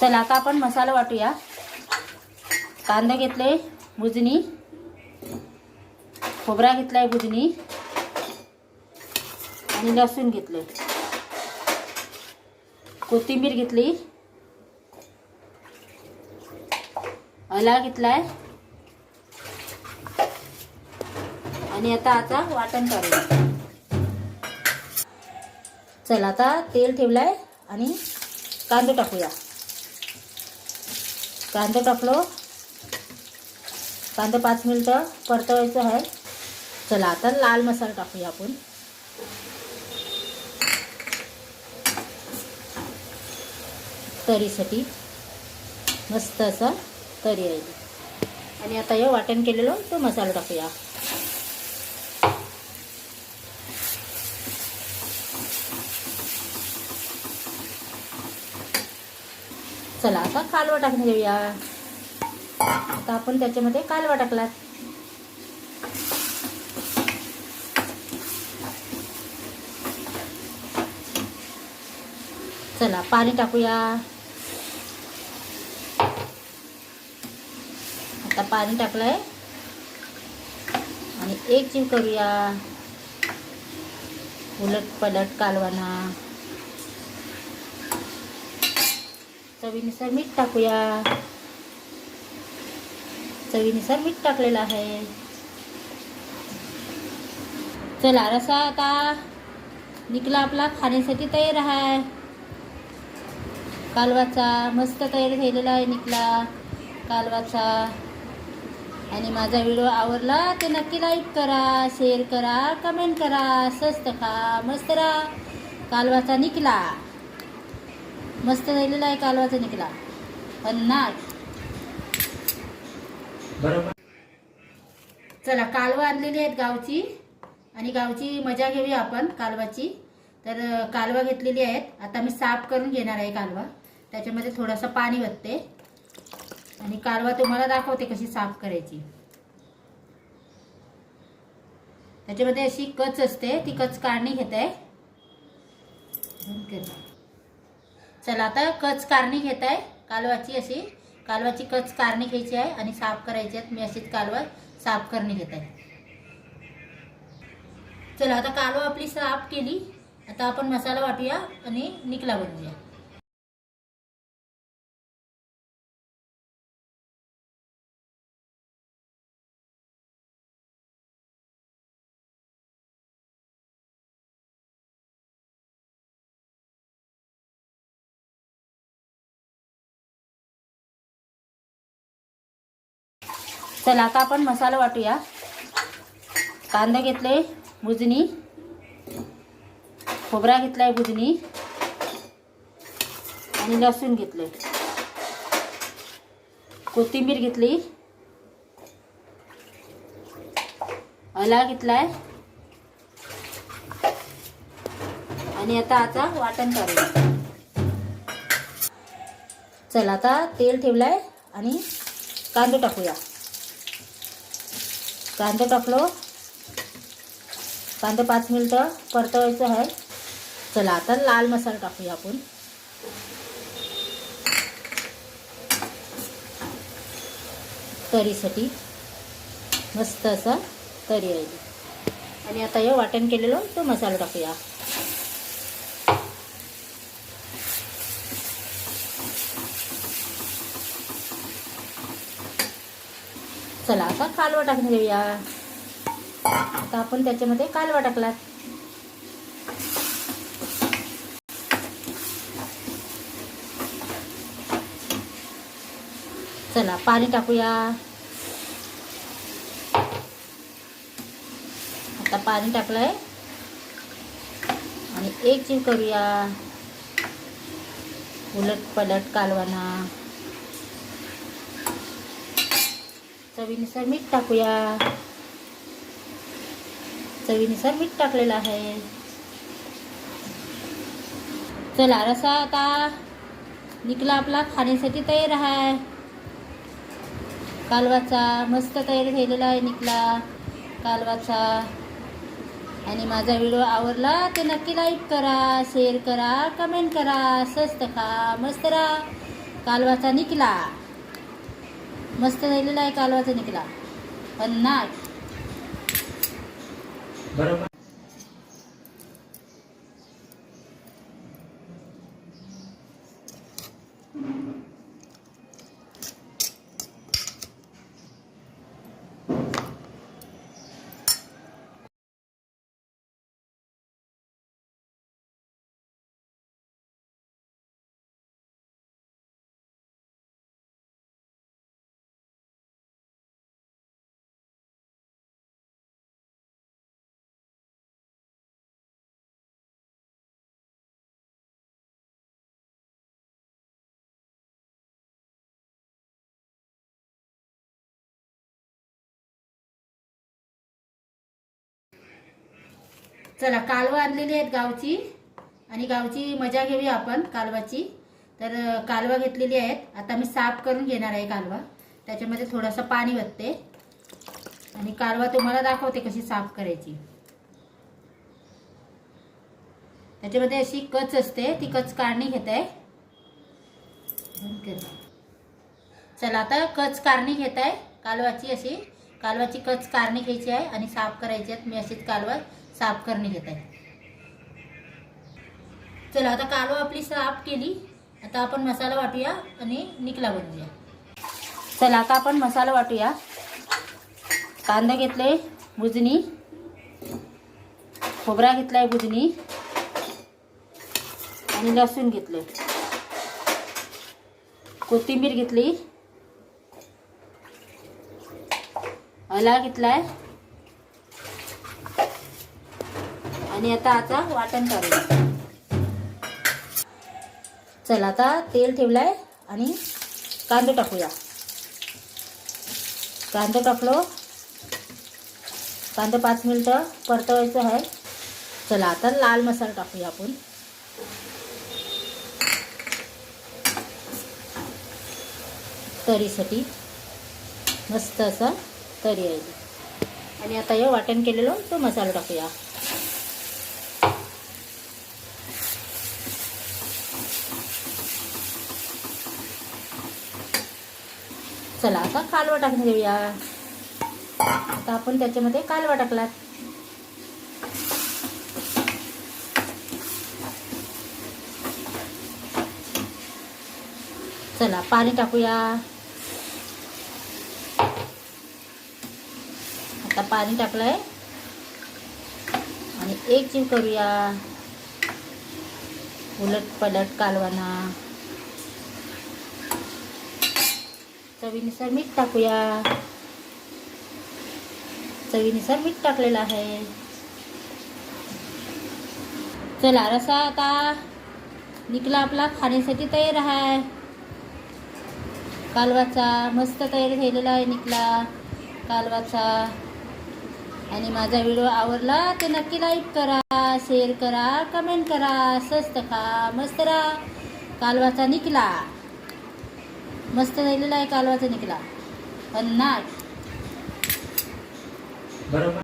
चला आता आपण मसाला वाटूया। कांदा घेतले भुजणी, खोबरा घेतलाय भुजणी आणि लसूण घेतले, कोथिंबीर घेतली, आला घेतलाय आणि आता वाटण करूया। चला आता तेल ठेवलाय आणि कांदा टाकूया। कांदा टाकलो, कांदा 5 मिनिटं परतवायचं आहे। चला आता लाल मसाला टाकूया आपण। तरीसाठी मस्त असा तरी आहे। आणि आता हे वाटण केलेलं तो मसाला टाकूया। चला आता कालवा टाकून घेऊया। आता आपण त्याच्यामध्ये कालवा टाकला। चला पाणी टाकूया। आता पाणी टाकलंय आणि एक जीव करूया, उलट पलट कालवाना। चवीनुसार मीठ टाकूया। चवीनुसार मीठ टाकलेलं आहे। चला रसा आता निघला आपला, खाण्यासाठी तयार आहे। कालवाचा मस्त तयार झालेला आहे निघला कालवाचा। आणि माझा व्हिडिओ आवडला तर नक्की लाईक करा, शेअर करा, कमेंट करा। स्वस्त खा मस्त राहा। कालवाचा निघला मस्त झालेला आहे। कालवाचा निघला पन्नास। बरोबर। चला कालवा आणलेली आहेत गावची, आणि गावची मजा घेऊया आपण कालवाची। तर कालवा घेतलेली आहेत। आता मी साफ करून घेणार आहे कालवा। त्याच्यामध्ये थोडंसं पाणी वतते आणि कालवा तुम्हाला दाखवते कशी साफ करायची। त्याच्यामध्ये अशी कच असते, ती कच काढणी घेत आहे। चला आता कच काढणी घेत आहे कालवाची। अशी कालवाची कच काढणी घ्यायची आहे आणि साफ करायची आहे। मी अशीच कालवा साफ करणे घेत आहे। चला आता कालवा आपली साफ केली। आता आपण मसाला वाटूया आणि निकला बनवूया। चला आता आपण मसाला वाटूया। कांदा घेतले भुजणी, खोबरा घेतलाय भुजणी आणि लसूण घेतले, कोथिंबीर घेतली, आला घेतलाय आणि आता वाटण करूया। चला आता तेल ठेवलाय आणि कांदा टाकूया। कांदा टाकलो, कांदा 5 मिनिटं परतवायचं आहे। चला आता लाल मसाला टाकूया आपण। तरीसाठी मस्त असा तरी आहे। आणि आता हे वाटण केलेलं तो मसाला टाकूया। चला आता कालवा टाकून घेऊया। आता आपण त्याच्यामध्ये कालवा टाकला। चला पाणी टाकूया। आता पाणी टाकलंय आणि एक जीव करूया, उलट पलट कालवाना। चवीनुसार मीठ टाकूया। चवीनुसार मीठ टाकलेलं आहे। चला रसा आता निघला आपला, खाण्यासाठी तयार आहे। कालवाचा मस्त तयार झालेला आहे निघला कालवाचा। आणि माझा व्हिडिओ आवडला तर नक्की लाईक करा, शेअर करा, कमेंट करा। स्वस्त खा मस्त राहा। कालवाचा निकला. मस्त झालेला आहे कालवाचा निकला. भन्नाट. बरोबर. चला कालवा आणलेली आहेत गावची आणि गावची मजा घेऊया आपण कालवाची. तर कालवा घेतलेली आहेत. आता मी साफ करून घेणार आहे कालवा. त्याच्यामध्ये थोडंसं पाणी वतते आणि कालवा तुम्हाला दाखवते कशी साफ करायची. त्याच्यामध्ये अशी कच असते, ती कच काढणी घेत आहे. चला आता कच काढणी घेत आहे कालवाची. अशी कालवाची कच काढणी घ्यायची आहे आणि साफ करायची आहे. मी अशीच कालवा साफ करणे घेत आहे. चला आता कालवा आपली साफ केली. आता आपण मसाला वाटूया आणि निकला बनवूया. चला आता आपण मसाला वाटूया. कांदा घेतले भुजणी, खोबरा घेतलाय भुजणी आणि लसूण घेतले, कोथिंबीर घेतली, आला घेतलाय आणि आता वाटण करूया. चला आता तेल ठेवलाय आणि कांदे टाकूया. कांदे टाकलो. कांदे 5 मिनिटं परतवायचं आहे. चला आता लाल मसाला टाकूया आपण. तरीसाठी मस्त असा तरी आहे. आणि आता हे वाटण केलेलं तो मसाला टाकूया. चला आता कालवा टाकून देऊया. आता आपण त्याच्यामध्ये कालवा टाकला. चला पाणी टाकूया. आता पाणी टाकलंय आणि एक जीव करूया. उलट पलट कालवाना. चवीनुसार मीठ टाकूया. चवीनुसार मीठ टाकलेलं आहे. चला रसा आता निकला आपला खाण्यासाठी तयार आहे. कालवाचा मस्त तयार झालेला आहे निकला कालवाचा. आणि माझा व्हिडिओ आवडला तर नक्की लाईक करा, शेअर करा, कमेंट करा. स्वस्त खा मस्त राहा. कालवाचा निकला मस्त झालेला आहे कालवाचा निकला. भन्नाट. बरोबर.